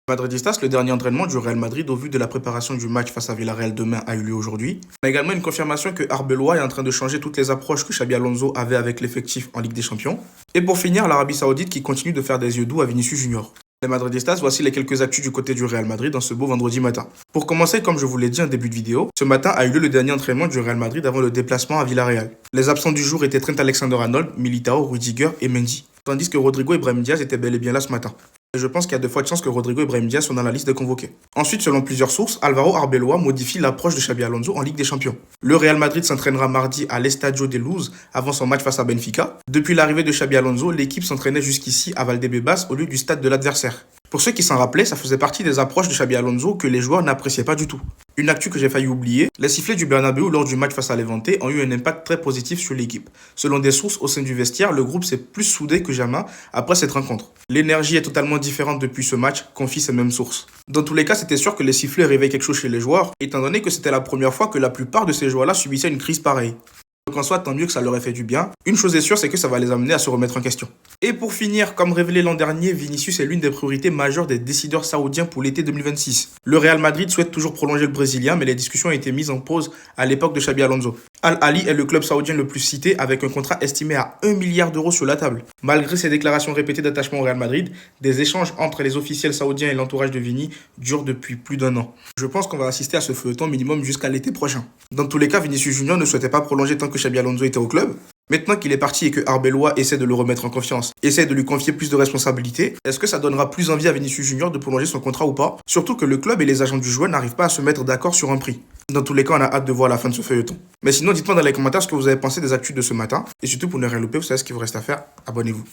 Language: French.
Madridistas, le dernier entraînement du Real Madrid au vu de la préparation du match face à Villarreal demain a eu lieu aujourd'hui. On a également une confirmation que Arbeloa est en train de changer toutes les approches que Xabi Alonso avait avec l'effectif en Ligue des Champions. Et pour finir, l'Arabie Saoudite qui continue de faire des yeux doux à Vinicius Junior. Les Madridistas, voici les quelques actus du côté du Real Madrid dans ce beau vendredi matin. Pour commencer, comme je vous l'ai dit en début de vidéo, ce matin a eu lieu le dernier entraînement du Real Madrid avant le déplacement à Villarreal. Les absents du jour étaient Trent Alexander-Arnold, Militao, Rudiger et Mendy, tandis que Rodrigo et Brahim Diaz étaient bel et bien là ce matin. Et je pense qu'il y a de fortes chances que Rodrigo et Brahim Diaz sont dans la liste des convoqués. Ensuite, selon plusieurs sources, Álvaro Arbeloa modifie l'approche de Xabi Alonso en Ligue des Champions. Le Real Madrid s'entraînera mardi à l'Estadio de Luz avant son match face à Benfica. Depuis l'arrivée de Xabi Alonso, l'équipe s'entraînait jusqu'ici à Valdebebas au lieu du stade de l'adversaire. Pour ceux qui s'en rappelaient, ça faisait partie des approches de Xabi Alonso que les joueurs n'appréciaient pas du tout. Une actu que j'ai failli oublier, les sifflets du Bernabéu lors du match face à Levante ont eu un impact très positif sur l'équipe. Selon des sources au sein du vestiaire, le groupe s'est plus soudé que jamais après cette rencontre. L'énergie est totalement différente depuis ce match, confient ces mêmes sources. Dans tous les cas, c'était sûr que les sifflets réveillaient quelque chose chez les joueurs, étant donné que c'était la première fois que la plupart de ces joueurs-là subissaient une crise pareille. Donc en soi, tant mieux que ça leur ait fait du bien. Une chose est sûre, c'est que ça va les amener à se remettre en question. Et pour finir, comme révélé l'an dernier, Vinicius est l'une des priorités majeures des décideurs saoudiens pour l'été 2026. Le Real Madrid souhaite toujours prolonger le Brésilien, mais les discussions ont été mises en pause à l'époque de Xabi Alonso. Al-Ahly est le club saoudien le plus cité avec un contrat estimé à 1 milliard d'euros sur la table. Malgré ces déclarations répétées d'attachement au Real Madrid, des échanges entre les officiels saoudiens et l'entourage de Vini durent depuis plus d'un an. Je pense qu'on va assister à ce feuilleton minimum jusqu'à l'été prochain. Dans tous les cas, Vinicius Junior ne souhaitait pas prolonger tant que Xabi Alonso était au club. Maintenant qu'il est parti et que Arbeloa essaie de le remettre en confiance, essaie de lui confier plus de responsabilités, est-ce que ça donnera plus envie à Vinicius Junior de prolonger son contrat ou pas? Surtout que le club et les agents du joueur n'arrivent pas à se mettre d'accord sur un prix. Dans tous les cas, on a hâte de voir la fin de ce feuilleton. Mais sinon, dites-moi dans les commentaires ce que vous avez pensé des actus de ce matin. Et surtout, pour ne rien louper, vous savez ce qu'il vous reste à faire. Abonnez-vous.